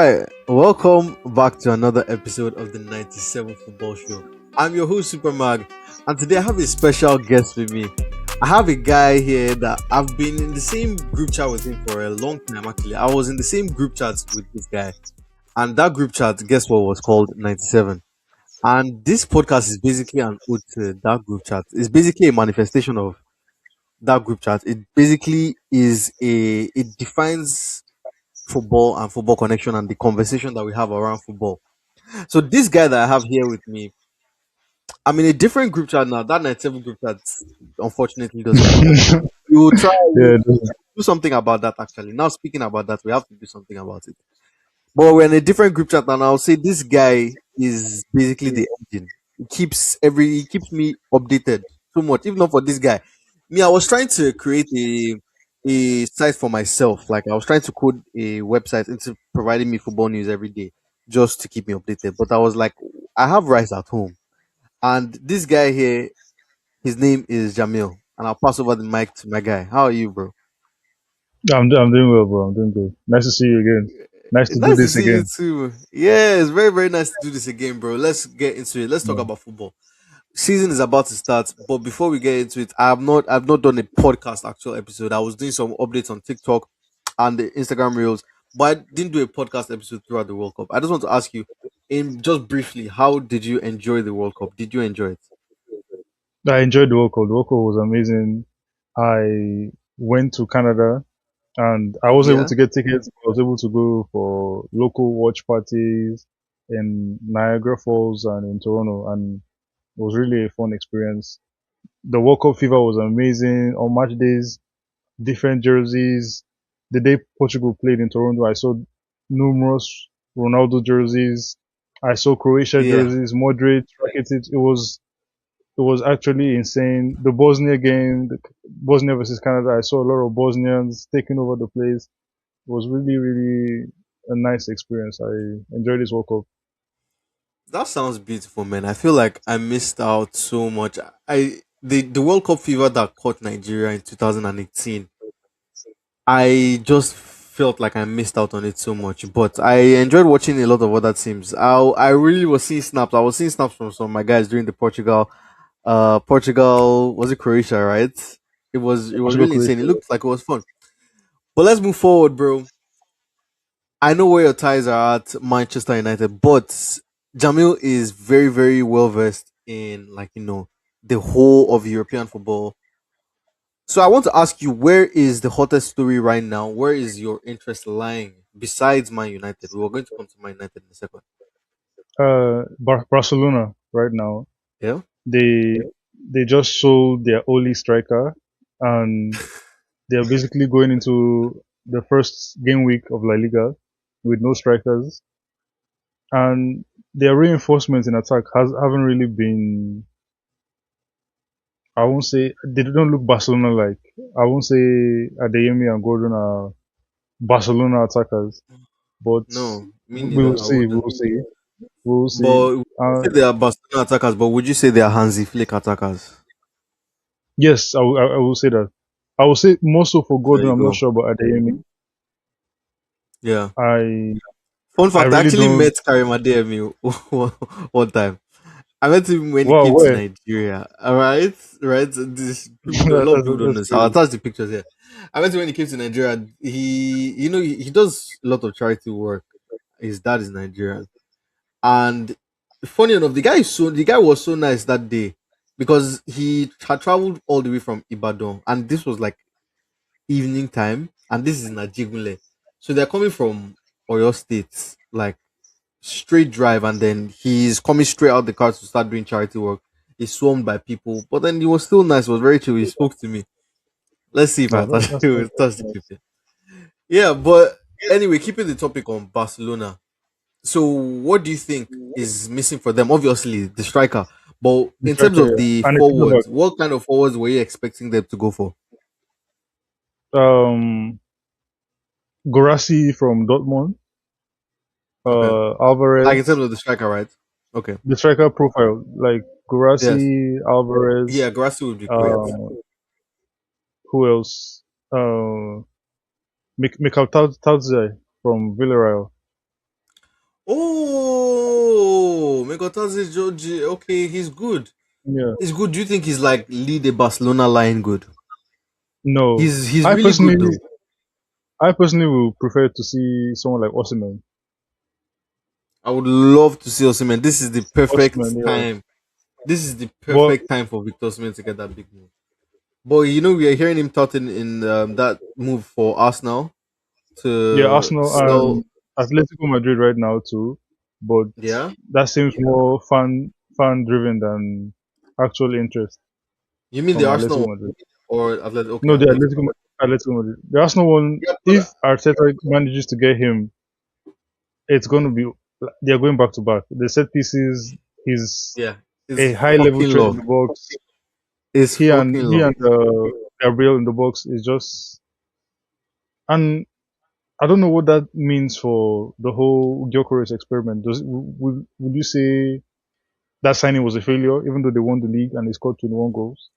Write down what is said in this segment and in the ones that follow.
Hi, welcome back to another episode of the 97 Football Show. I'm your host, SUPERMAG, and today I have a special guest with me. I have a guy here that I've been in the same group chat with him for a long time, actually. I was in the same group chat with this guy, and that group chat, guess what, was called 97. And this podcast is basically an ode to that group chat. It's basically a manifestation of that group chat. It defines football and football connection and the conversation that we have around football. So this guy that I have here with me, I'm in a different group chat now. That 97 group chat unfortunately doesn't work anymore. We will try Yeah, to do something about that actually. Now speaking about that, we have to do something about it. But we're in a different group chat now, and I'll say this guy is basically the engine. He keeps me updated so much. If not for this guy. Me, I was trying to create a site for myself. Like I was trying to code a website into providing me football news every day just to keep me updated. But I was like, I have rice at home. And this guy here, his name is Jamil. And I'll pass over the mic to my guy. How are you, bro? I'm doing well, bro. I'm doing good. Nice to see you again. Nice It's to do nice to this see you again. too. Yeah, it's very, very nice to do this again, bro. Let's get into it. Let's talk Yeah. about football. Season is about to start, but before we get into it, I've not done a podcast actual episode. I was doing some updates on TikTok and the Instagram reels, but I didn't do a podcast episode throughout the World Cup. I just want to ask you, in just briefly, how did you enjoy the World Cup? Did you enjoy it? I enjoyed the World Cup. The World Cup was amazing. I went to Canada and I was able Yeah, to get tickets. I was able to go for local watch parties in Niagara Falls and in Toronto, and it was really a fun experience. The World Cup fever was amazing. On match days, different jerseys. The day Portugal played in Toronto, I saw numerous Ronaldo jerseys. I saw Croatia yeah. jerseys, Modric, Rakitic. It was actually insane. The Bosnia game, Bosnia versus Canada, I saw a lot of Bosnians taking over the place. It was really, really a nice experience. I enjoyed this World Cup. That sounds beautiful, man. I feel like I missed out so much. The World Cup fever that caught Nigeria in 2018. I just felt like I missed out on it so much, but I enjoyed watching a lot of other teams. I really was seeing snaps. I was seeing snaps from some of my guys during the Portugal, was it Croatia, right? It was Portugal, really insane. Croatia. It looked like it was fun. But let's move forward, bro. I know where your ties are at Manchester United, but Jamil is very, very well versed in, like, the whole of European football. So I want to ask you, where is the hottest story right now? Where is your interest lying besides Man United? We were going to come to Man United in a second. Barcelona right now. Yeah. They just sold their only striker, and they're basically going into the first game week of La Liga with no strikers, and their reinforcements in attack haven't really been. I won't say they don't look Barcelona like. I won't say Adeyemi and Gordon are Barcelona attackers, but No, me we neither. will I see. We wouldn't. will see. We will see. But would you Uh, say they are Barcelona attackers, but would you say they are Hansi Flick attackers? yes, I will say that. I will say more so for There Gordon. you I'm not go. sure about Adeyemi. Yeah. I Fun I fact, I really actually don't. met Karim Adeyemi one time. I met him when he Wow, came to where? Nigeria. All right, right. A lot of people don't That's know. So I'll crazy. attach the pictures here. I met him when he came to Nigeria. He does a lot of charity work. His dad is Nigerian, and funny enough, the guy was so nice that day because he had traveled all the way from Ibadan, and this was like evening time, and this is in Ajigunle. So they're coming from Oyo State, like straight drive, and then he's coming straight out the car to start doing charity work. He's swarmed by people, but then he was still nice. It was very chill. He spoke to me. Let's see if I No, touch, touch the that's clip nice. here. Yeah, but anyway, keeping the topic on Barcelona. So, what do you think is missing for them? Obviously, the striker. But The in terms striker, of yeah. the And the centre back. forwards, what kind of forwards were you expecting them to go for? Um, Gorassi from Dortmund. Okay, like in terms Alvarez. of the striker, right? Okay. The striker profile, like Yes. Gorassi, Yeah, Alvarez. Grassy would be great. Um, who else? Mikhail Taudzai from Villarreal. Oh, Megotazi Georgie. Okay, he's good. Yeah. He's good. Do you think he's like lead a Barcelona line good? No. He's I really good personally though. I personally would prefer to see someone like Osimhen. I would love to see Osimhen. This is the Osimhen, perfect yeah. time. This is the But perfect time for Victor Osimhen to get that big move. But we are hearing him touting in that move for Arsenal yeah, to Arsenal sell. and Atletico Madrid right now too. But Yeah, that seems more fan driven than actual interest you mean the from Arsenal Atletico one Madrid. or Atletico? Okay, No, the Atletico. Atletico Madrid. The Arsenal one, Yeah, but if Arteta manages to get him, it's going to be they're going back to back. The set pieces, he's yeah, it's a high level fucking threat in love. the box. It's fucking He love. and Gabriel in the box is just, and I don't know what that means for the whole Gyökeres experiment. Would you say that signing was a failure, even though they won the league and they scored 21 goals?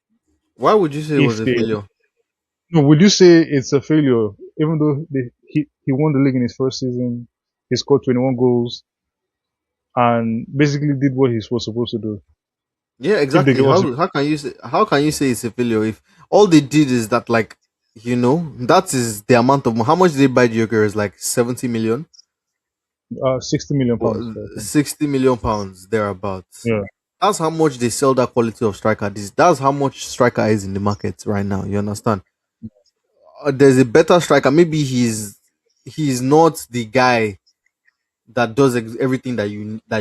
Why would you say it was If a they failure? No, would you say it's a failure, even though he won the league in his first season, he scored 21 goals and basically did what he was supposed to do? Yeah, If they exactly. give us, How can you say it's a failure if all they did is that like that is the amount of how much did they buy Joker is like 70 million, 60 million or pounds, I think. 60 million pounds thereabouts. Yeah, That's how much they sell that quality of striker. That's how much striker is in the market right now. You understand? There's a better striker. Maybe he's not the guy that does everything that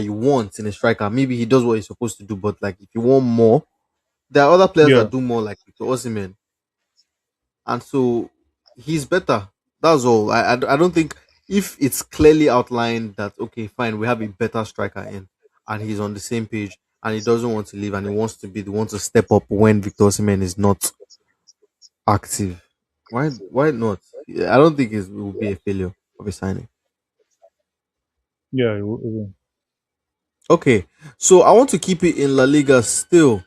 you want in a striker. Maybe he does what he's supposed to do, but like if you want more, there are other players yeah, that do more, like Victor Osimhen, and so he's better. That's all. I don't think if it's clearly outlined that okay, fine, we have a better striker in, and he's on the same page, and he doesn't want to leave, and he wants to be the one to step up when Victor Osimhen is not active. Why not? Yeah, I don't think it will be a failure of a signing. yeah. Okay, so I want to keep it in La Liga still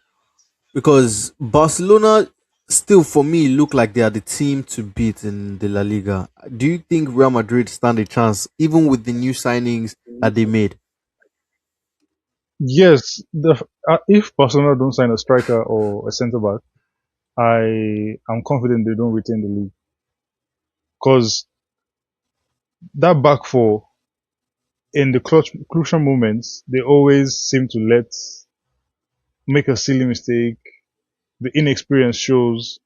because Barcelona still for me look like they are the team to beat in the La Liga. Do you think Real Madrid stand a chance even with the new signings that they made? Yes, if Barcelona don't sign a striker or a centre back, I am confident they don't retain the league because that back four in the crucial moments they always seem to let make a silly mistake. The inexperience shows.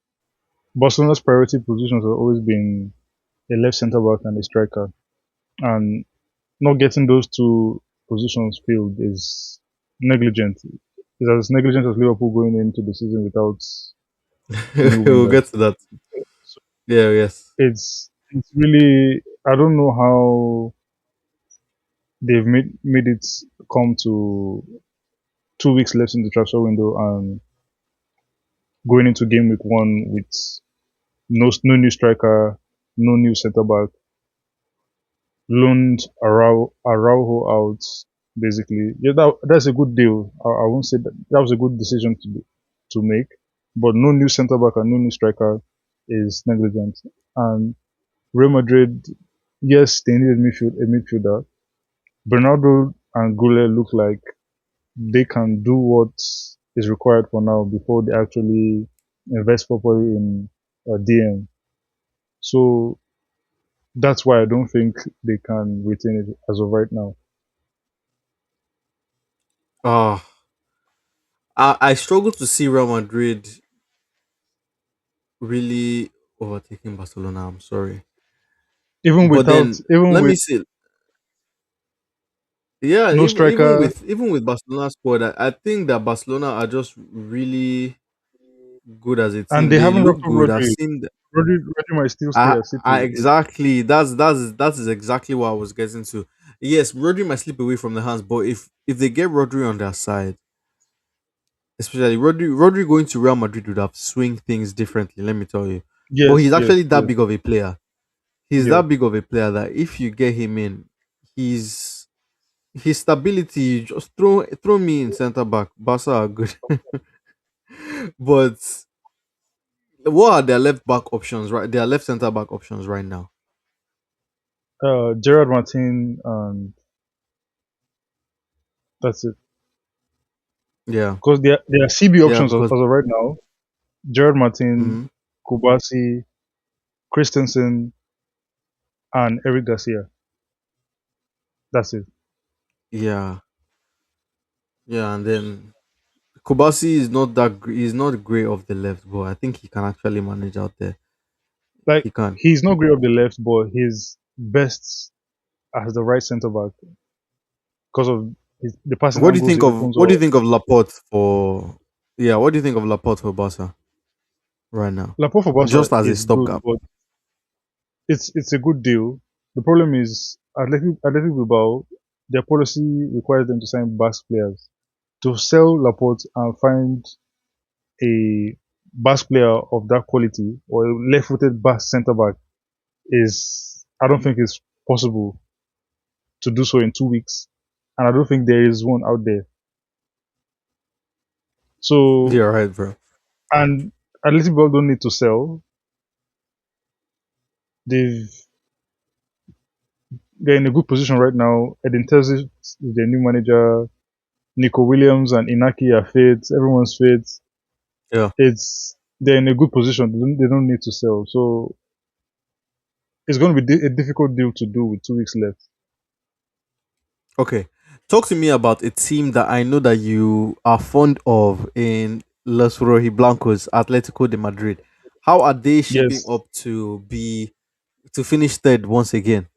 Barcelona's priority positions have always been a left centre back and a striker, and not getting those two positions filled is negligent. It's as negligent as Liverpool going into the season without new We'll wingers. get to that. So Yeah, yes. it's really, I don't know how they've made it come to 2 weeks left in the transfer window and going into game week one with no new striker, no new centre back, loaned Araujo out basically. Yeah, that's a good deal. I won't say that was a good decision to make, but no new centre back and no new striker is negligent. And Real Madrid, yes, they needed a midfielder. Bernardo and Gule look like they can do what is required for now before they actually invest properly in DM. So that's why I don't think they can retain it as of right now. Ah, I struggle to see Real Madrid really overtaking Barcelona. I'm sorry, but then Even let me with see. Yeah, no even striker, with Barcelona squad, I think that Barcelona are just really good as a and team. they They haven't look wrapped up good. I've Rodri. seen. Rodri might still stay at I City. exactly. That is exactly what I was getting to. Yes, Rodri might slip away from the hands, but if they get Rodri on their side, especially Rodri going to Real Madrid would have swing things differently. Let me tell you. But Yes, he's yes, actually that yes, big of a player. He's yeah. that big of a player that if you get him in, he's his stability. Just throw me in center back. Barca are good, but what are their left back options? Right, their left center back options right now. Gerard Martin and That's it. Yeah, Because there are CB yeah, options because as of right now. Gerard Martin, mhm, Kubasi, Christensen, and Eric Garcia. That's it. yeah, yeah, and then Kubasi is not he's not great off the left, but I think he can actually manage out there. Like He can. he's not great off the left, but he's best as the right centre back because of the passing angles he opens What do you up. think of Laporte for? Yeah, what do you think of Laporte for Barca right now? Laporte for Barca Just as a is good, stopgap. but it's a good deal. The problem is Athletic Bilbao, their policy requires them to sign Basque players. To sell Laporte and find a Basque player of that quality or a left-footed Basque centre back is I don't think it's possible to do so in 2 weeks, and I don't think there is one out there. So You're right, bro. and Athletic Bilbao don't need to sell. They've they're in a good position right now. Edin Terzic is their new manager. Nico Williams and Inaki are fit. Everyone's fit. Yeah. It's they're in a good position. They don't need to sell. So it's going to be a difficult deal to do with 2 weeks left. Okay. Talk to me about a team that I know that you are fond of in Los Rojiblancos, Atletico de Madrid. How are they shaping Yes, up to finish third once again?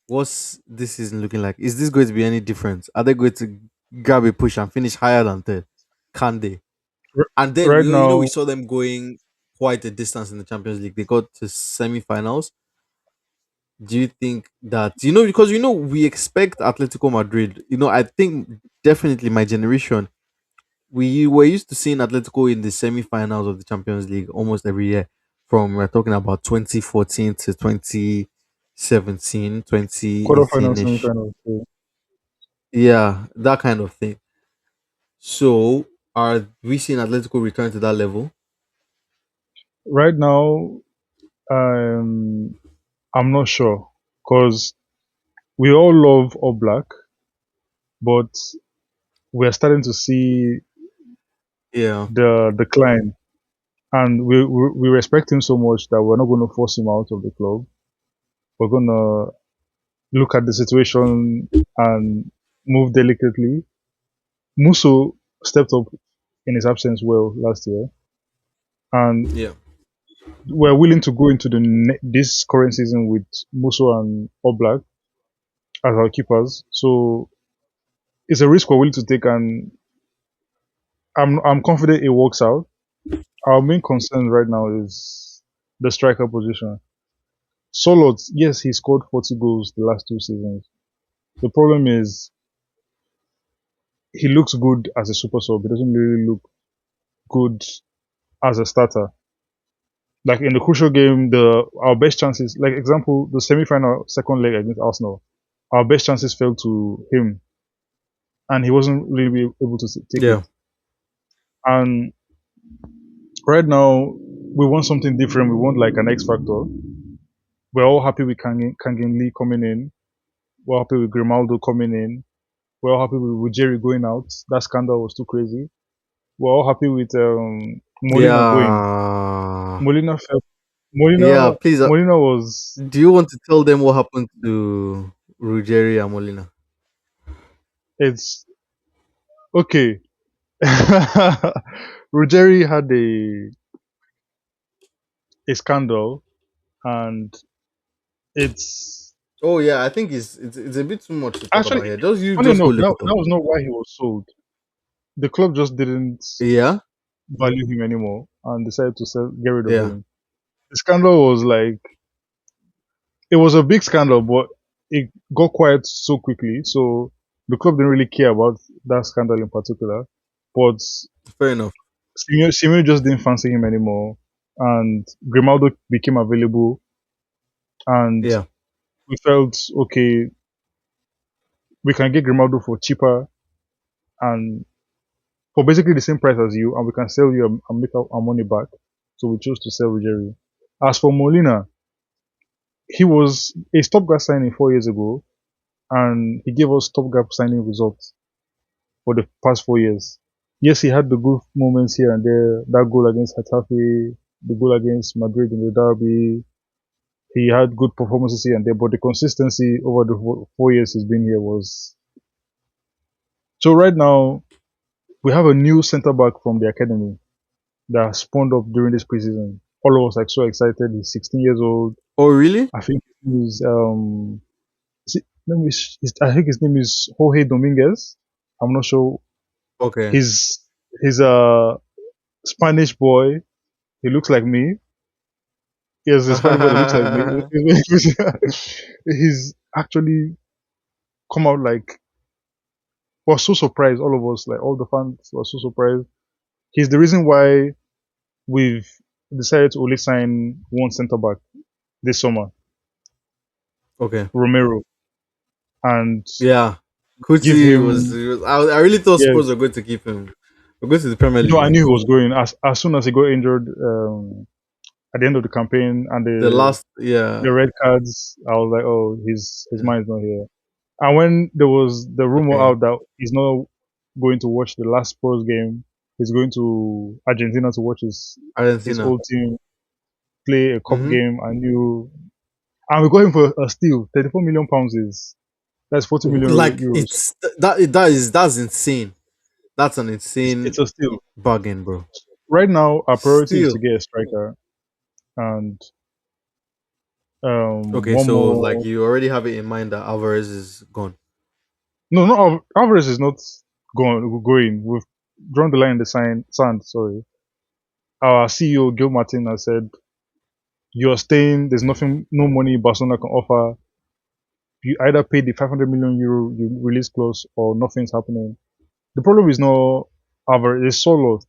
What's this season looking like? Is this going to be any different? Are they going to grab a push and finish higher than third? Can they? R- And then right we now, saw them going quite a distance in the Champions League. They got to semi-finals. Do you think that because we expect Atletico Madrid? I think definitely my generation we were used to seeing Atletico in the semi-finals of the Champions League almost every year. From We're talking about 2014 to 2017, 2018 quarterfinals, ish. semifinals. So Yeah, that kind of thing. So, are we seeing Atletico return to that level? right now, um, I'm not sure because we all love All Black, but we're starting to see Yeah, the decline, and we respect him so much that we're not going to force him out of the club. We're going to look at the situation and move delicately. Musso stepped up in his absence well last year, and yeah, we're willing to go into this current season with Musso and Oblak as our keepers. So it's a risk we're willing to take, and I'm confident it works out. Our main concern right now is the striker position. Solot, yes, he scored 40 goals the last 2 seasons. The problem is he looks good as a super sub. He doesn't really look good as a starter. Like in the crucial game, the our best chances, like example, the semi-final second leg against Arsenal, our best chances fell to him, and he wasn't really able to take yeah, it. And right now, we want something different. We want like an X factor. We're all happy with Kangin Lee coming in. We're happy with Grimaldo coming in. We're all happy with Jerry going out. That scandal was too crazy. We're all happy with Molina going. yeah, Molina felt yeah. Molina Please, Molina was do you want to tell them what happened to Ruggeri and Molina? it's okay. Ruggeri had a scandal, and it's Oh yeah, I think it's a bit too much to talk actually about here. Just you, funny just enough. hold it That, for that thought. was not why he was sold. The club just didn't Yeah, value him anymore and decided to get rid of yeah, him. The scandal was like it was a big scandal, but it got quiet so quickly. So the club didn't really care about that scandal in particular. But fair enough. Simeone just didn't fancy him anymore, and Grimaldo became available, and Yeah, we felt okay, we can get Grimaldo for cheaper and for basically the same price as you, and we can sell you and make our money back. So we chose to sell Ruggiero. As for Molina, he was a stopgap signing 4 years ago, and he gave us stopgap signing results. for the past 4 years. Yes, he had the good moments here and there. That goal against Hetafe, the goal against Madrid in the derby. He had good performances here and there, but the consistency over the 4 years he's been here was. So right now we have a new centre back from the academy that spawned up during this preseason. All of us like so excited. He's 16 years old. Oh, really? I think he's I think his name is Jorge Dominguez. I'm not sure. Okay. He's a Spanish boy. He looks like me. Yes, a Spanish boy that looks like me. He's actually come out like was so surprised. All of us, like all the fans, were so surprised. He's the reason why we've decided to only sign one centre back this summer, Okay. Romero, and Yeah. give Kuti was. him. He was I really thought Spurs were Yes, going to keep him. We're going to the Premier no, League I knew he next. was going as soon as he got injured at the end of the campaign and The the last, yeah. the red cards. I was like, oh, his Yeah. mind's not here. And when there was the rumor Okay. out that he's not going to watch the last Spurs game, he's going to Argentina to watch his Argentina. old team play a cup Mm-hmm. game. I knew, and we got him for a steal. 34 million pounds is that's 40 million Like euros. it's that's insane. That's an insane It's a steal. bargain, bro. Right now, our priority is to Still. get a striker and Okay, one so like more. you already have it in mind that Alvarez is gone. No, no, Alvarez is not going. We've drawn the line in the sand. Sorry, our CEO Gil Martin has said you're staying. There's nothing, no money Barcelona can offer. You either pay the 500 million euro you release clause or nothing's happening. The problem is not Alvarez. It's Solo.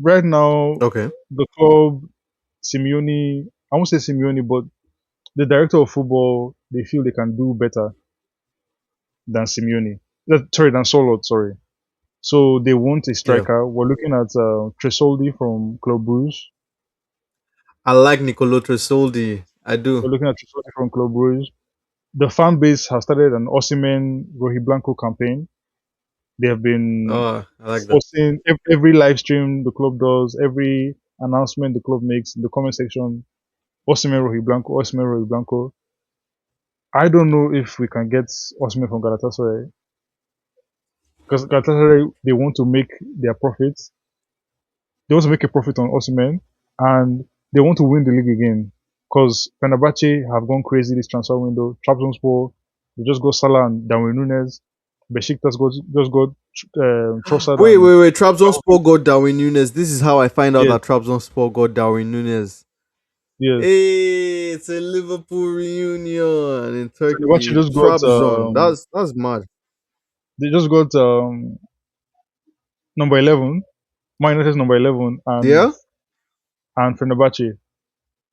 Right now, Okay. the club, Simeone. I won't say Simeone, but the director of football, they feel they can do better than Simeone. Sorry, than Solo. Sorry. So they want a Yeah. striker. We're looking at Tresoldi from Club Brugge. I like Nicolo Tresoldi. I do. We're looking at Tresoldi from Club Brugge. The fan base has started an Osimhen Rohiblanco campaign. They have been Oh, I like that. forcing every live stream the club does, every announcement the club makes in the comment section. Osimhen Rohiblanco, Osimhen Rohiblanco. I don't know if we can get Osimhen from Galatasaray because Galatasaray they want to make their profits. They want to make a profit on Osimhen and they want to win the league again because Fenerbahce have gone crazy this transfer window. Trabzonspor, they just got Salah and Darwin Nunes. Besiktas just got Trossard Wait, and wait, wait. Trabzonspor got Darwin Nunes. This is how I find out yes, that Trabzonspor got Darwin Nunes. yes. Hey, it's a Liverpool reunion in Fenerbahce Turkey. just got Trabzon. That's mad. they just got number 11, Man United's number 11 Yeah. and Fenerbahce.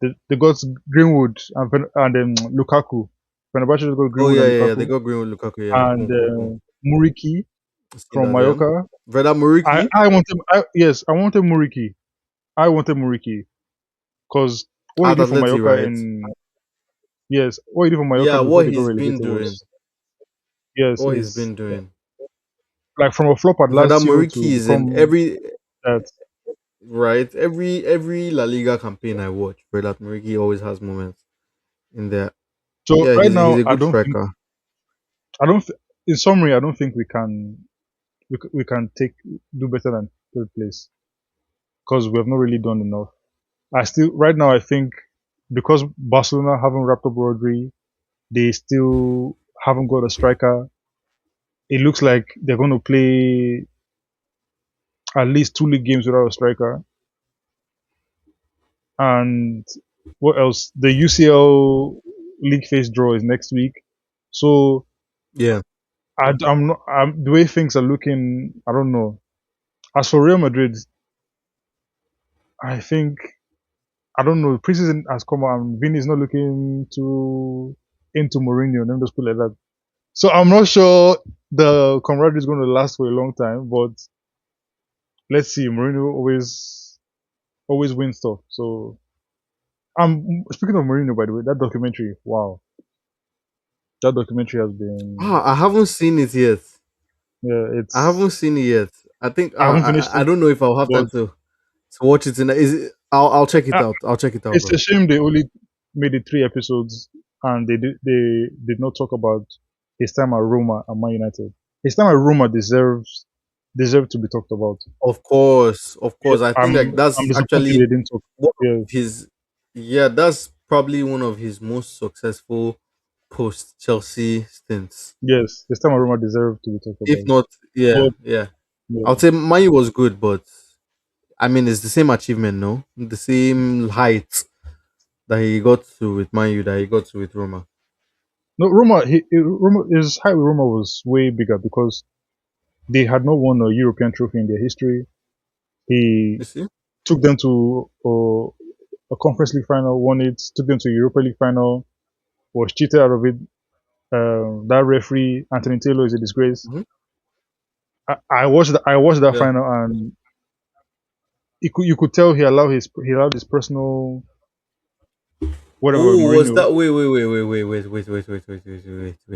They got Greenwood and Lukaku. Fenerbahce just got Oh Greenwood yeah, and yeah, yeah. They Lukaku got Green with Lukaku. Yeah. and Boom, boom, boom. Muriki See from that? Yeah. Mallorca. Veda Muriki. I wanted Muriki. I wanted Muriki because what he At did for Atleti, Mallorca right? in yes, what he did for Mallorca Yeah. before What they got he's been relegated doing. was yes What he's is been doing. like from a flop at Veda Lazio Muriki to is in become every that. right. Every La Liga campaign I watch, Veda Muriki always has moments in there. So Yeah, right he's now, a good striker. I don't. In summary, I don't think we can take do better than third place because we have not really done enough. I still right now I think because Barcelona haven't wrapped up Rodri, they still haven't got a striker. It looks like they're going to play at least 2 league games without a striker. And what else? The UCL league phase draw is next week, so Yeah. I'm not. The way things are looking, I don't know. As for Real Madrid, I think I don't know. Preseason has come out and Vini is not looking too into Mourinho. Let me just put it like that. So I'm not sure the camaraderie is going to last for a long time, but let's see. Mourinho always wins stuff. So I'm speaking of Mourinho, by the way. That documentary, wow, that documentary has been Ah, I haven't seen it yet. Yeah, I haven't seen it yet. I think I haven't finished I it, don't know if I'll have but time to watch it. Is it? I'll check it uh, out. I'll check it out, it's a bro. shame they only made it 3 episodes and they did not talk about his time at Roma and Man United. His time at Roma deserves to be talked about. Of course, of Yeah, course. I think I'm like I'm that's disappointed they actually didn't talk. one Yeah, of his. Yeah, that's probably one of his most successful post Chelsea stints. yes, his time at Roma deserved to be talked If about. not, yeah, But yeah. I would yeah, say Manu was good, but I mean, it's the same achievement, no? The same height that he got to with Manu that he got to with Roma. no, Roma, his high with Roma was way bigger because they had not won a European trophy in their history. He You see? took them to a Conference League final, won it, took them to a Europa League final, was cheated out of it. That referee, Anthony Taylor, is a disgrace. Hmm. I watched that Yeah. final, and you could tell he allowed his personal whatever with Oh, was Mourinho. that? Wait.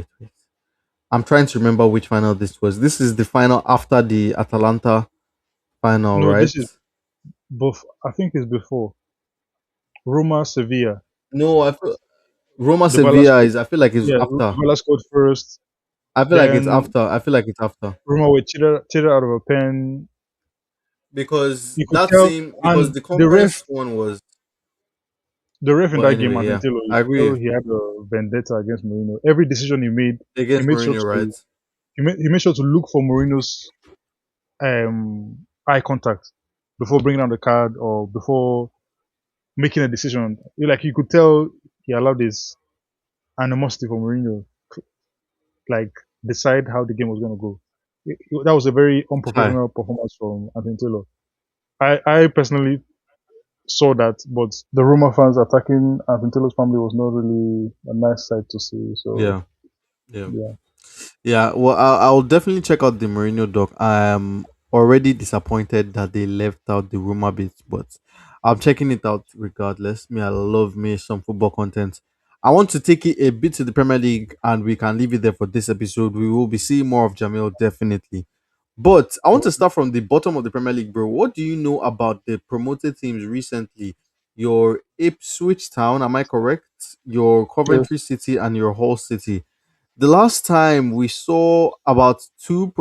I'm trying to remember which final this was. This is the final after the Atalanta final, No, right? this is both. I think it's before Roma Sevilla. No, I feel Roma Dybala Sevilla scored. is. I feel like it's Yeah, after. Dybala scored first. I feel like it's Then after. I feel like it's after Roma were cheated out of a pen. because You could that tell, same because and the the ref, conference one was. the ref in But that game, anyway, Anthony yeah, Taylor, you I could tell agree he had a vendetta against Mourinho. Every decision he against made sure Mourinho, right? to he made sure to look for Mourinho's eye contact before bringing out the card or before making a decision. Like you could tell he allowed his animosity for Mourinho like decide how the game was going to go. That was a very Hi. unprofessional performance from Anthony Taylor. I personally saw that, but the Roma fans attacking Anthony Taylor's family was not really a nice sight to see. So Yeah, yeah. yeah, Yeah, well, I'll definitely check out the Mourinho doc. I am already disappointed that they left out the rumor bits, but I'm checking it out regardless. Me, I love me some football content. I want to take it a bit to the Premier League, and we can leave it there for this episode. We will be seeing more of Jamil definitely, but I want to start from the bottom of the Premier League, bro. What do you know about the promoted teams recently? Your Ipswich Town, am I correct? Your Coventry yes, City and your Hull City. The last time we saw about two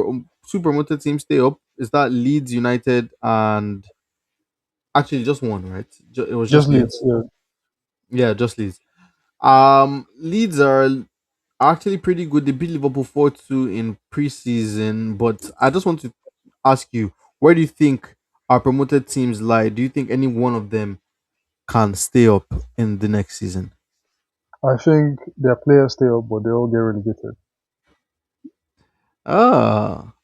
promoted teams stay up is that Leeds United and actually just one, right? It was just just Leeds. Leeds. Yeah, Yeah, just Leeds. Leeds are actually pretty good. They beat Liverpool 4-2 in preseason, but I just want to ask you, where do you think our promoted teams lie? Do you think any one of them can stay up in the next season? I think their players stay up, but they all get relegated. Ah,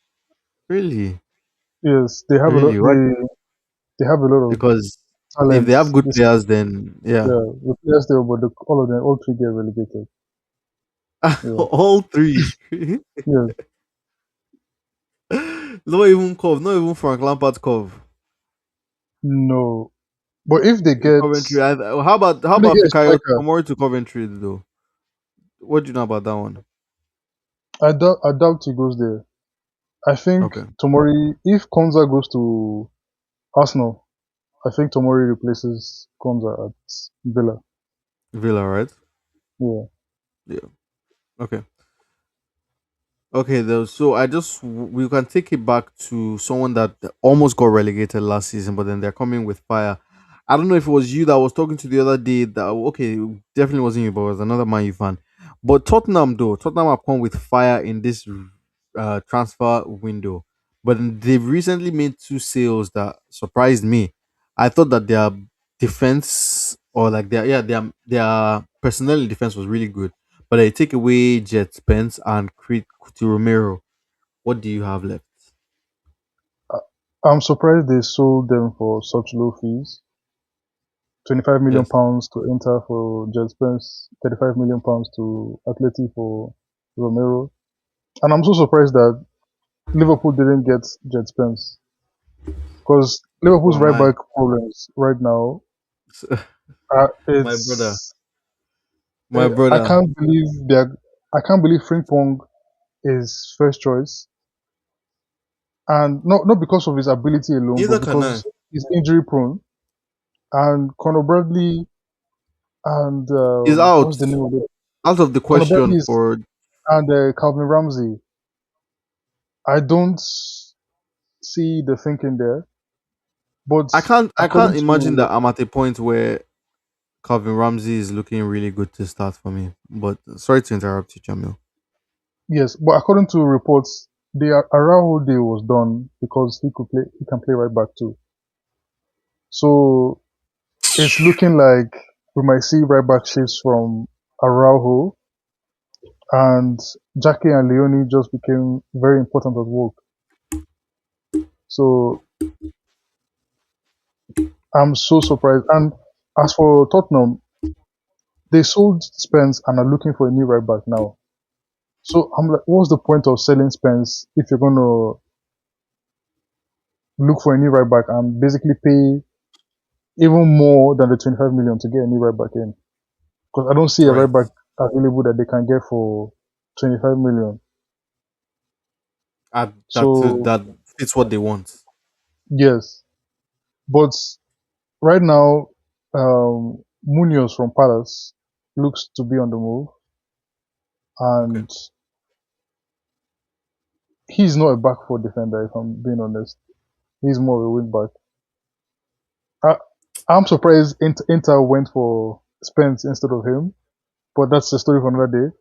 really? Yes, they have a lot. Really? What? They have a lot of Because if talent they have good this players, season. then yeah, Yeah, the players stay up, but all of them, all three get relegated. Yeah, all three. yes. Not even Frank Lampard Cove. No, but if they get Coventry. How if they about get a Fikayo striker, Tomori to Coventry though? What do you know about that one? I doubt he goes there. I think Okay, Tomori, if Konza goes to Arsenal, I think Tomori replaces Konza at Villa. Villa, right? Yeah, Yeah. Okay. Okay, though. So we can take it back to someone that almost got relegated last season, but then they're coming with fire. I don't know if it was you that was talking to the other day. That okay, definitely wasn't you, but it was another Man U fan. But Tottenham, though, Tottenham have come with fire in this transfer window. But they've recently made two sales that surprised me. I thought that their defense or like their personnel in defense was really good, but they take away Jet Spence and Creed Kuti Romero. What do you have left? I, I'm surprised they sold them for such low fees. 25 million Yes. pounds to Inter for Jet Spence, 35 million pounds to Atleti for Romero. And I'm so surprised that Liverpool didn't get Jet Spence because Who Liverpool's am right I? back problems right now. My brother. It's My I brother. can't believe I can't believe Frimpong is first choice. and not because of his ability alone, but Neither can I. because he's injury prone. And Conor Bradley and He's out, what's the name of it? out of the Conor Bradley question is, for. and Calvin Ramsey. I don't see the thinking there, but I can't according imagine to that I'm at a point where Calvin Ramsey is looking really good to start for me. But sorry to interrupt you, Jamil. yes, but according to reports, the Araujo deal was done because he can play right back too. So it's looking like we might see right back shifts from Araujo, and Jackie and Leone just became very important at work. So I'm so surprised. And as for Tottenham, they sold Spence and are looking for a new right back now. So I'm like, what's the point of selling Spence if you're gonna look for a new right back and basically pay even more than the 25 million to get a new right back in? Because I don't see a right Right. back available that they can get for 25 million. So That fits what they want. yes, but right now, Munoz from Palace looks to be on the move, Okay. and he's not a back four defender. If I'm being honest, he's more of a wing back. I, I'm surprised Inter went for Spence instead of him, but that's a story for another day.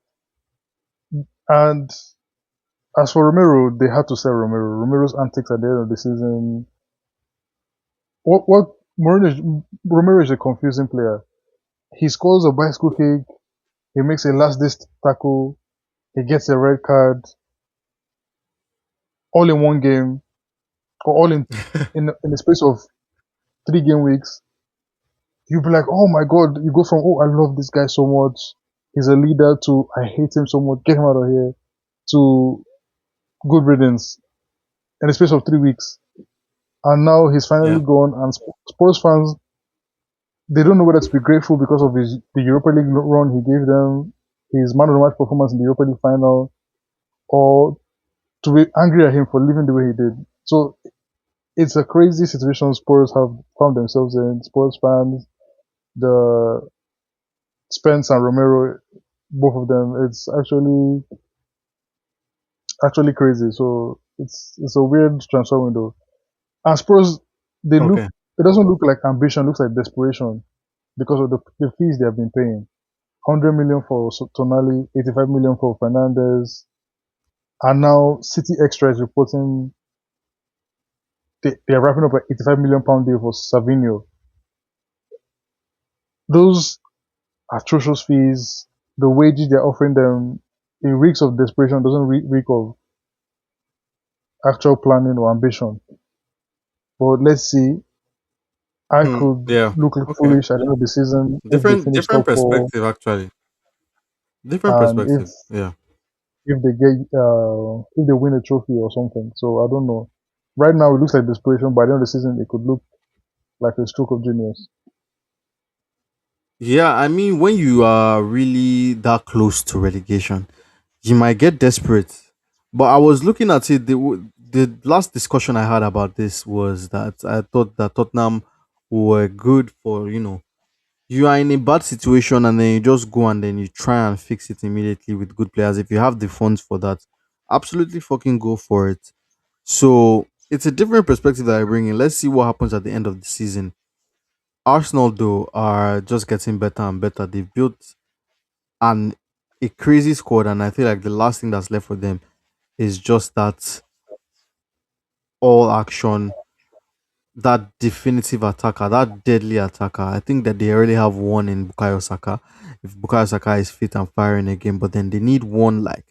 And as for Romero, they had to sell Romero. Romero's antics at the end of the season. What Romero is a confusing player. He scores a bicycle kick. He makes a last ditch tackle. He gets a red card all in one game, or all in the space of 3 game weeks. You'll be like, oh my god! You go from, oh, I love this guy so much, he's a leader, to I hate him so much, get him out of here, to good riddance in the space of 3 weeks. And now he's finally Yeah. gone, and Spurs fans, they don't know whether to be grateful because of the Europa League run he gave them, his man of the match performance in the Europa League final, or to be angry at him for leaving the way he did. So it's a crazy situation Spurs have found themselves in. Spurs fans, the Spence and Romero, both of them, it's actually crazy. So it's a weird transfer window. And Spurs, they look, Okay. it doesn't look like ambition, it looks like desperation because of the fees they have been paying. 100 million for Tonali, 85 million for Fernandez, and now City Extra is reporting they are wrapping up an 85 million pound deal for Savinho. Those atrocious fees, the wages they're offering them, in reeks of desperation, doesn't reek of actual planning or ambition. But let's see. I Hmm. could Yeah. look like Okay. foolish at the end of the season if they finish Different top four, perspective actually. Different and perspective. Yeah. if they get if they win a trophy or something. So I don't know. Right now it looks like desperation. By the end of the season, it could look like a stroke of genius. Yeah, I mean, when you are really that close to relegation, you might get desperate. But I was looking at it. The last discussion I had about this was that I thought that Tottenham were good for, you are in a bad situation and then you just go and then you try and fix it immediately with good players. If you have the funds for that, absolutely fucking go for it. So it's a different perspective that I bring in. Let's see what happens at the end of the season. Arsenal, though, are just getting better and better. They've built an a crazy squad, and I feel like the last thing that's left for them is just that all action, that definitive attacker, that deadly attacker. I think that they already have one in Bukayo Saka. If Bukayo Saka is fit and firing again, but then they need one like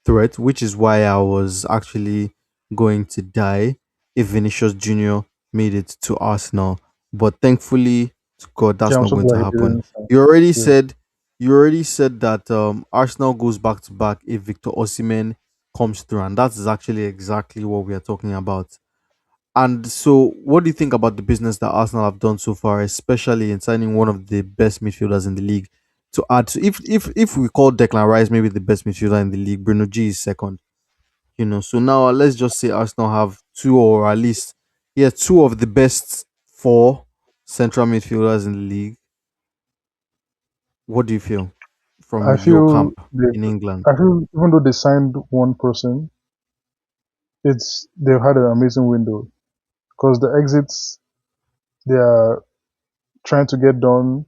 threat, which is why I was actually going to die if Vinicius Junior made it to Arsenal. But thankfully, to God, Yeah, that's I'm not so going to glad he happen. didn't. You already Yeah, said you already said that Arsenal goes back to back if Victor Osimhen comes through, and that is actually exactly what we are talking about. And so, what do you think about the business that Arsenal have done so far, especially in signing one of the best midfielders in the league to add to if we call Declan Rice maybe the best midfielder in the league, Bruno G is second. So now let's just say Arsenal have two, or at least, yeah, two of the best four central midfielders in the league. What do you feel from I your feel camp they, in England? I feel even though they signed one person, it's they've had an amazing window because the exits they are trying to get done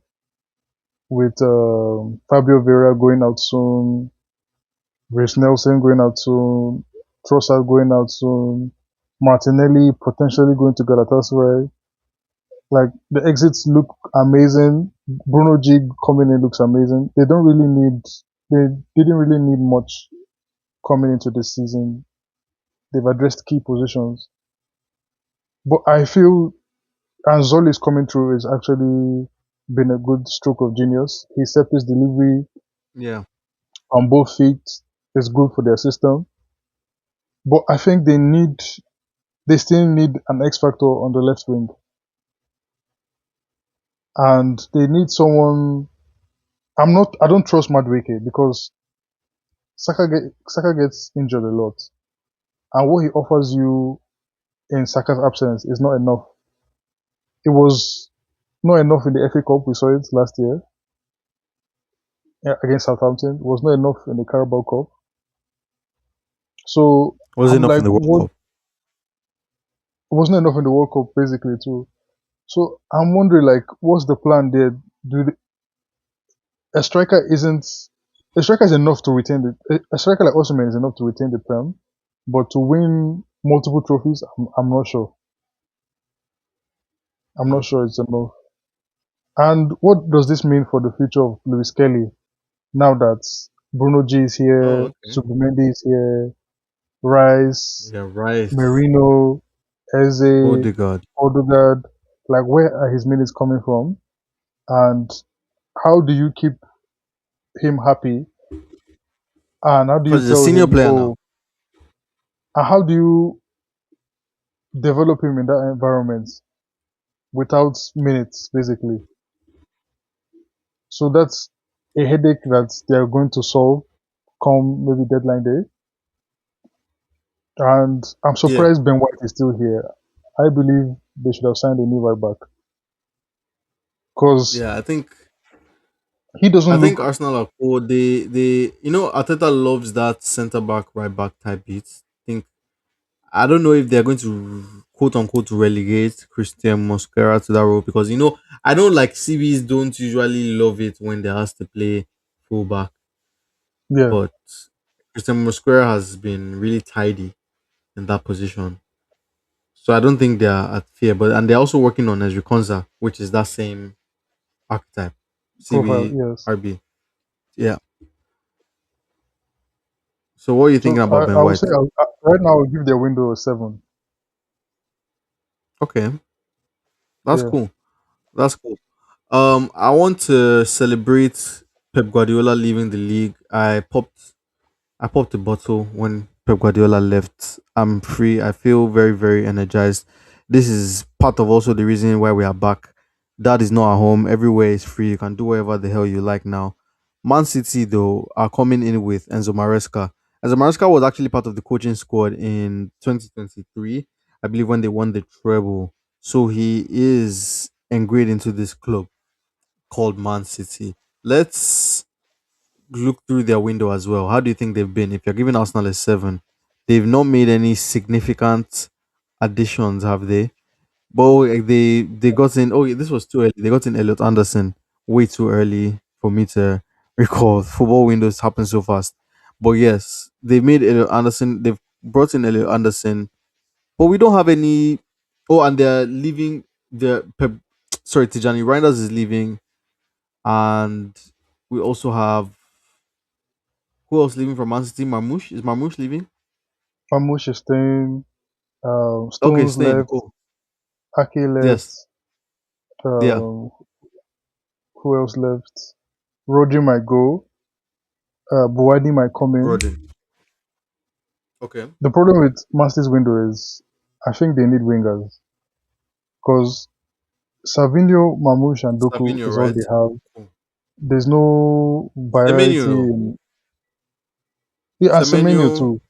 with Fabio Vieira going out soon, Reece Nelson going out soon, Trossard going out soon, Martinelli potentially going to Galatasaray. Like the exits look amazing. Bruno G coming in looks amazing. They didn't really need much coming into this season. They've addressed key positions. But I feel Anzoli's coming through is actually been a good stroke of genius. His set piece delivery Yeah. on both feet is good for their system. But I think they still need an X factor on the left wing. And they need someone. I don't trust Madueke because Saka gets injured a lot. And what he offers you in Saka's absence is not enough. It was not enough in the FA Cup. We saw it last year, yeah, against Southampton. It was not enough in the Carabao Cup. So Was it I'm enough like, in the World what? Cup? It wasn't enough in the World Cup, basically, too. So I'm wondering, like, what's the plan there? A striker isn't a striker is enough to retain a striker like Osimhen is enough to retain the prem, but to win multiple trophies, I'm not sure. I'm not Mm. sure it's enough. And what does this mean for the future of Luis Kelly now that Bruno G is Oh, here, okay. Subimendi is here, Rice, Yeah, right. Merino, Eze, Odegaard. Odegaard? Like, where are his minutes coming from? And how do you keep him happy? And how do you Because he's a tell senior him, player now. oh, and how do you develop him in that environment without minutes, basically? So that's a headache that they're going to solve come maybe deadline day. And I'm Yeah. surprised Ben White is still here. I believe they should have signed a new right back because Yeah, he I doesn't think look. Arsenal are cool. Arteta loves that centre back, right back type beat. I don't know if they're going to quote unquote relegate Christian Mosquera to that role, because I know like CBs don't usually love it when they're asked to play fullback, Yeah, but Christian Mosquera has been really tidy in that position. So I don't think they are at fear. And they're also working on Ezri Konza, which is that same archetype. profile, CB yes. RB. Yeah. So what are you thinking So about Ben I would say White? right now I'll give their window a 7. Okay, that's Yeah, cool. That's cool. I want to celebrate Pep Guardiola leaving the league. I popped a bottle when Pep Guardiola left. I'm free. I feel very, very energized. This is part of also the reason why we are back. That is not at home. Everywhere is free. You can do whatever the hell you like now. Man City, though, are coming in with Enzo Maresca. Enzo Maresca was actually part of the coaching squad in 2023, I believe, when they won the treble. So he is engraved into this club called Man City. Let's look through their window as well. How do you think they've been? If you're giving Arsenal a 7, they've not made any significant additions, have they? But they got in. Oh, this was too early. They got in Elliot Anderson way too early for me to recall. Football windows happen so fast. But yes, they've made Elliot Anderson. They've brought in Elliot Anderson, but we don't have any. Oh, and they're leaving. Sorry, Tijani Reinders is leaving, and we also have, who else leaving from Man City? Marmoush, is Marmoush leaving? Mamush is staying. Okay, Stones staying. left. Cool. Ake Yes. left. Yeah. Um, who else left? Rodri might go. Buwadi might come in. Rodin. Okay. The problem with Man City's window is I think they need wingers because Savinho, Mamouche, and Doku Savinho, is all right? they have. Cool. There's no Semenyo, variety though. in. Yeah, and Semenyo Semenyo, too.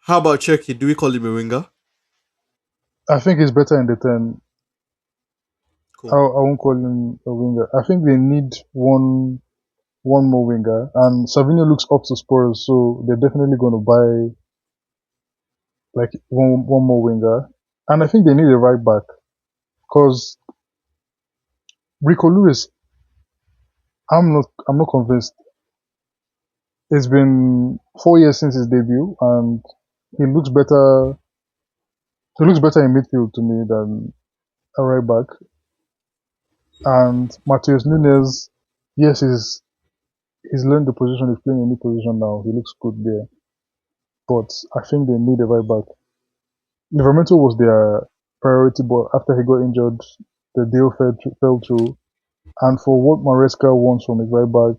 How about Cherky? Do we call him a winger? I think he's better in the 10. I Cool. won't call him a winger. I think they need one more winger, and Savinho looks up to Spurs, so they're definitely going to buy like one more winger. And I think they need a right back because Rico Lewis, I'm not convinced. It's been 4 years since his debut, and he looks better. He looks better in midfield to me than a right back. And Mateus Nunes, yes, he's learned the position. He's playing a new position now. He looks good there, but I think they need a right back. Livramento was their priority, but after he got injured, the deal fell through. And for what Maresca wants from his right back,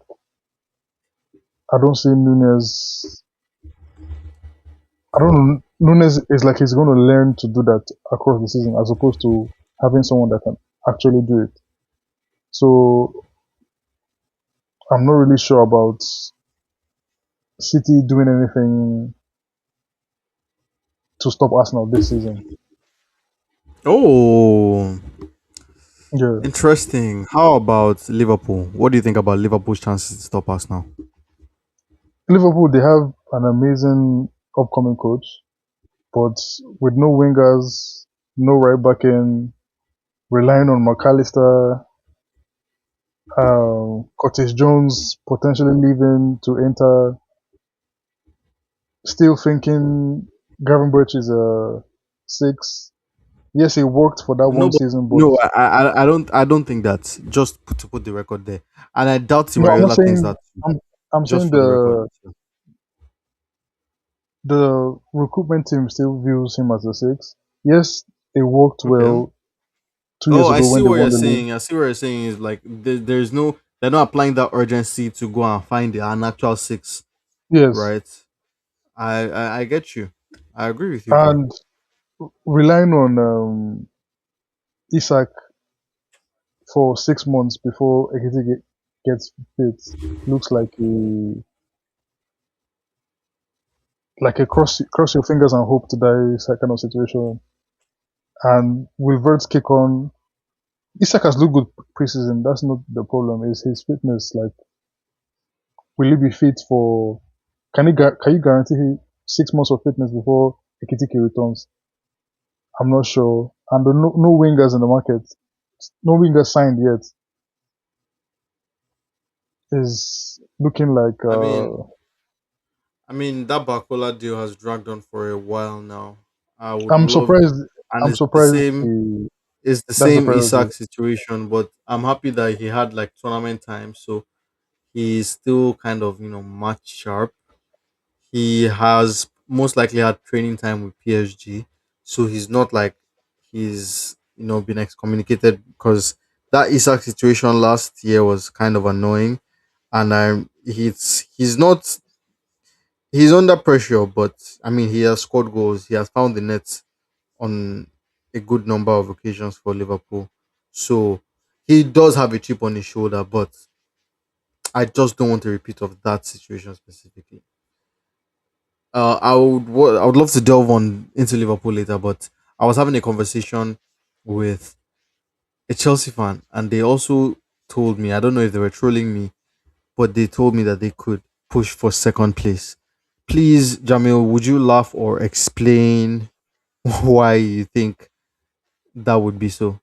I don't see Nunes. I don't know. Nunes is like he's going to learn to do that across the season, as opposed to having someone that can actually do it. So I'm not really sure about City doing anything to stop Arsenal this season. Oh, Yeah, interesting. How about Liverpool? What do you think about Liverpool's chances to stop us now? Liverpool they have an amazing upcoming coach, but with no wingers, no right back in, relying on McAllister, Curtis Jones potentially leaving to enter, still thinking Gravenberch is a six. Yes, it worked for that No, one but season, but no, I don't think that. Just to put the record there, and I doubt no, I'm not Mariola thinks saying. that too. I'm Just saying for the record. the recruitment team still views him as a six. Yes, it worked Okay. well 2 years Oh, I ago see when they what won you're the league. saying. I see what you're saying is like there's no, they're not applying that urgency to go and find an actual six, Yes, right? I get you. I agree with you, bro. and relying on Isak for 6 months before Ekiti gets fit looks like a cross your fingers and hope to die kind of situation. And will Verts kick on? Isak has looked good preseason. That's not the problem. Is his fitness like will he be fit for? Can you guarantee 6 months of fitness before Ekitike returns? I'm not sure. And no wingers in the market, no wingers signed yet, is looking like I mean, that Barcola deal has dragged on for a while now. I would I'm love, surprised. and I'm it's the surprised same. It's the that's the same priority. Isak situation, but I'm happy that he had like tournament time, so he's still kind of match sharp. He has most likely had training time with PSG, so he's not like he's been excommunicated, because that Isak situation last year was kind of annoying, and he's not, he's under pressure, but I mean he has scored goals, he has found the net on a good number of occasions for Liverpool, so he does have a chip on his shoulder, but I just don't want a repeat of that situation specifically. I would love to delve on into Liverpool later, but I was having a conversation with a Chelsea fan, and they also told me, I don't know if they were trolling me, but they told me that they could push for second place. Please, Jamil, would you laugh or explain why you think that would be so?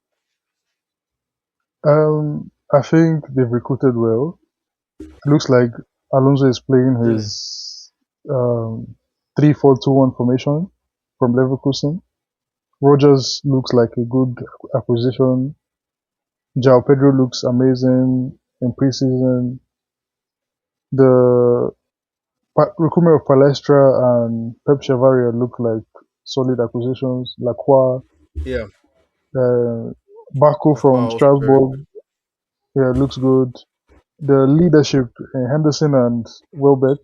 I think they've recruited well. It looks like Alonso is playing Really? his 3-4-2-1 formation from Leverkusen. Rogers looks like a good acquisition. João Pedro looks amazing in preseason. The recruitment of Palestra and Pep Chavaria look like solid acquisitions. Lacroix, Yeah. uh, Baku Aqua from also very Strasbourg, good. yeah, looks good. The leadership in Henderson and Welbeck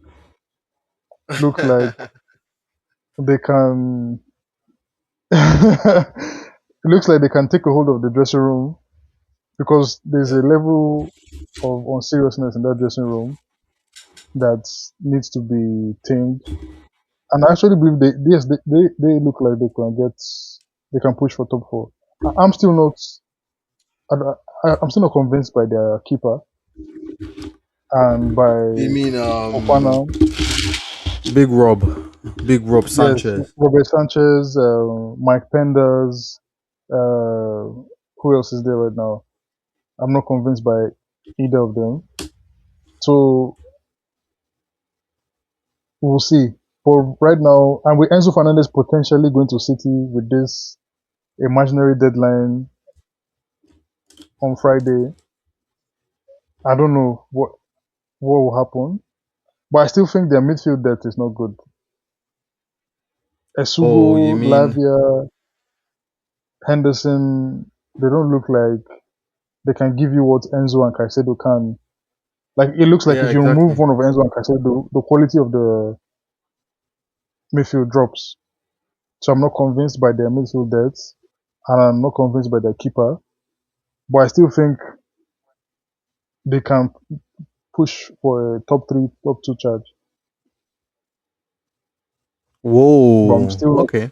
looks like they can. It looks like they can take a hold of the dressing room because there's a Yeah. level of unseriousness in that dressing room that needs to be tamed. And I actually believe they look like they can push for top four. I'm still not I'm still not convinced by their keeper and You by mean Fofana. Big Rob, Big Rob Yes, Sanchez? Robert Sanchez, Mike Penders. Who else is there right now? I'm not convinced by either of them. So we'll see. But right now, and with Enzo Fernandez potentially going to City with this imaginary deadline on Friday, I don't know what will happen. But I still think their midfield depth is not good. Esugo, Oh, you mean Lavia, Henderson, they don't look like they can give you what Enzo and Caicedo can. Like it looks like yeah, if you remove exactly. one of Enzo and Caicedo, the quality of the midfield drops. So I'm not convinced by their midfield depth, and I'm not convinced by their keeper. But I still think they can push for a top three, top two charge. But I'm Whoa. still, Okay.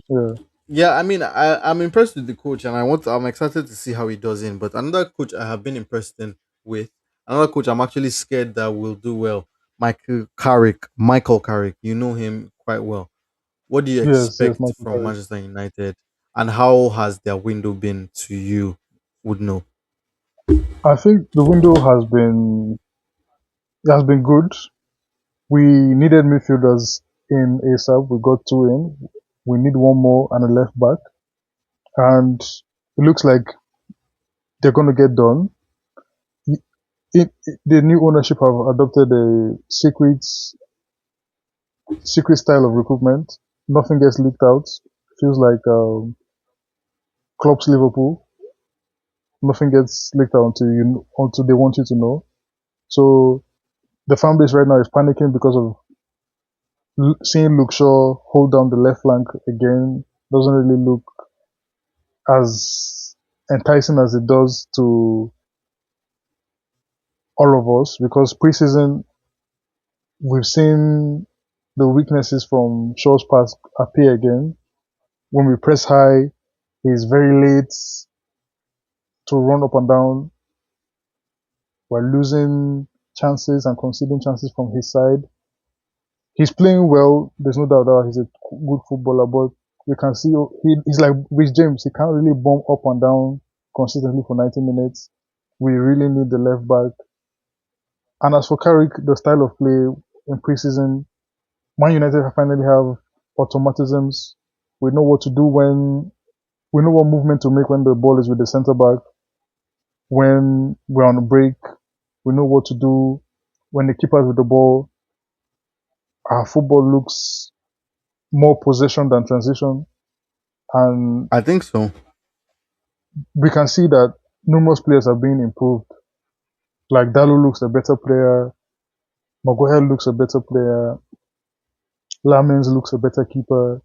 yeah, Yeah, I mean, I'm impressed with the coach, and I'm excited to see how he does in. But another coach I have been impressed with, another coach I'm actually scared that will do well. Michael Carrick, you know him quite well. What do you yes, expect Michael from Carrick. Manchester United, and how has their window been to you? Would know. I think the window has been good. We needed midfielders in ASAP. We got two in. We need one more and a left back, and it looks like they're going to get done. The new ownership have adopted a secret style of recruitment. Nothing gets leaked out. Feels like Klopp's Liverpool. Nothing gets leaked out until they want you to know. So the fan base right now is panicking because of seeing Luke Shaw hold down the left flank again. Doesn't really look as enticing as it does to all of us because preseason we've seen the weaknesses from Shaw's pass appear again. When we press high, he's very late to run up and down. We're losing chances and conceding chances from his side. He's playing well. There's no doubt that he's a good footballer, but we can see he's like Rich James. He can't really bomb up and down consistently for 90 minutes. We really need the left back. And as for Carrick, the style of play in preseason, Man United finally have automatisms. We know what to do when we know what movement to make when the ball is with the centre back. When we're on a break, we know what to do. When the keeper's with the ball, our football looks more possession than transition. And I think so. we can see that numerous players are being improved. Like Dalo looks a better player, Maguire looks a better player, Lamens looks a better keeper,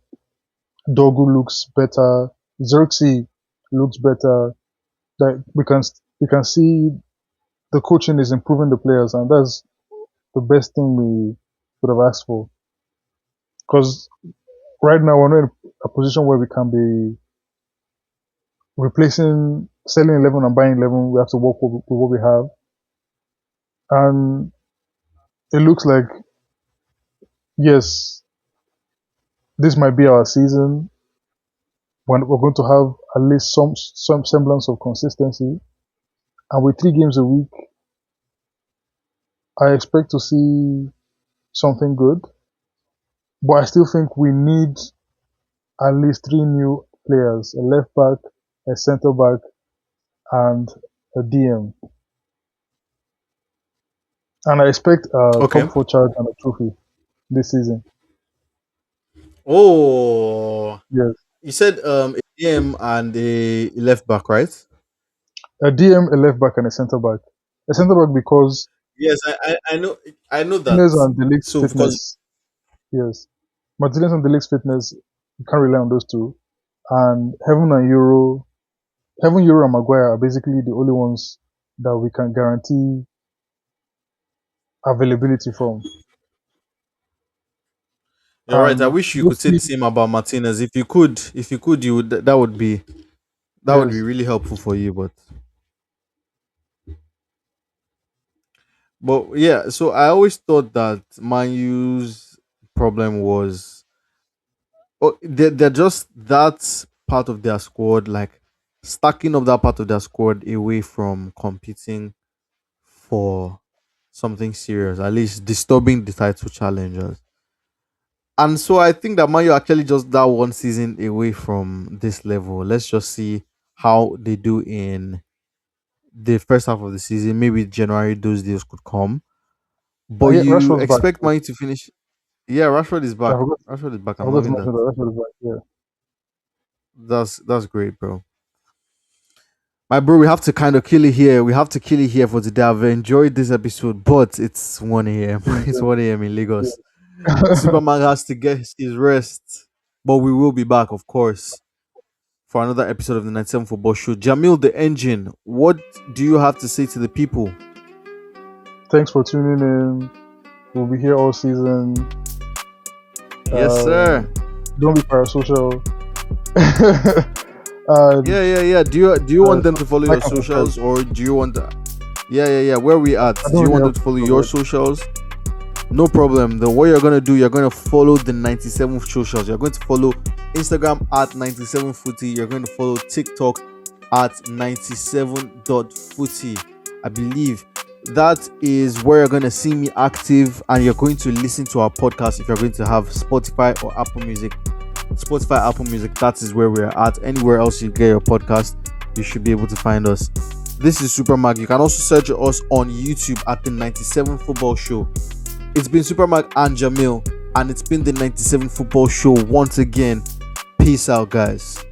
Dogu looks better, Xerxes looks better. Like we can see the coaching is improving the players, and that's the best thing we could have asked for. Because right now we're not in a position where we can be replacing selling 11 and buying 11. We have to work with what we have, and it looks like yes, this might be our season when we're going to have at least some semblance of consistency. And with 3 games a week, I expect to see something good. But I still think we need at least 3 new players: a left back, a centre back, and a DM. And I expect a Okay. top four charge and a trophy this season. Oh, Yes, you said a DM and a left back, right? a DM, a left back, and a centre back. A centre back because Yes, I know that. Martinez and the league's So because fitness. Yes, Martinez and the league's fitness. You can't rely on those two. And Heaven, Euro, and Maguire are basically the only ones that we can guarantee availability from. You're right. I And wish you could say the mostly, same about Martinez. If you could, you would. That would be yes. really helpful for you. But yeah. So I always thought that Man U's problem was, oh, they're just that part of their squad, like stacking up that part of their squad away from competing for something serious, at least disturbing the title challengers. And so I think that Man U actually just that one season away from this level. Let's just see how they do in the first half of the season. Maybe January those deals could come. But Yeah, you Rashford's back. expect Man U to finish. Yeah, Rashford is I back. forgot, Rashford is back. I I'm forgot to loving that. mention that Rashford is back. Yeah. That's great, bro. My bro, we have to kind of kill it here. We have to kill it here for today. I've enjoyed this episode, but it's 1 a.m. Same It's here. 1 a.m. in Lagos. Yeah. Superman has to get his rest. But we will be back, of course, for another episode of the 97 Football Show. Jamil, the engine, what do you have to say to the people? Thanks for tuning in. We'll be here all season. Yes, sir. Don't be parasocial. And Yeah. Do you want them to follow like your and subscribe. socials, or do you want? Yeah. Where we at? I Do don't you really want them have to follow to your work. socials? No problem. The what you're gonna do, you're gonna follow the 97 socials. You're going to follow Instagram at 97footy. You're going to follow TikTok at 97.footy. I believe that is where you're gonna see me active, and you're going to listen to our podcast if you're going to have Spotify or Apple Music. Spotify, Apple Music, that is where we're at. Anywhere else you get your podcast, you should be able to find us. This is SUPERMAG. You can also search us on YouTube at the 97 Football Show. It's been SUPERMAG and Jamil, and it's been the 97 Football Show once again. Peace out, guys.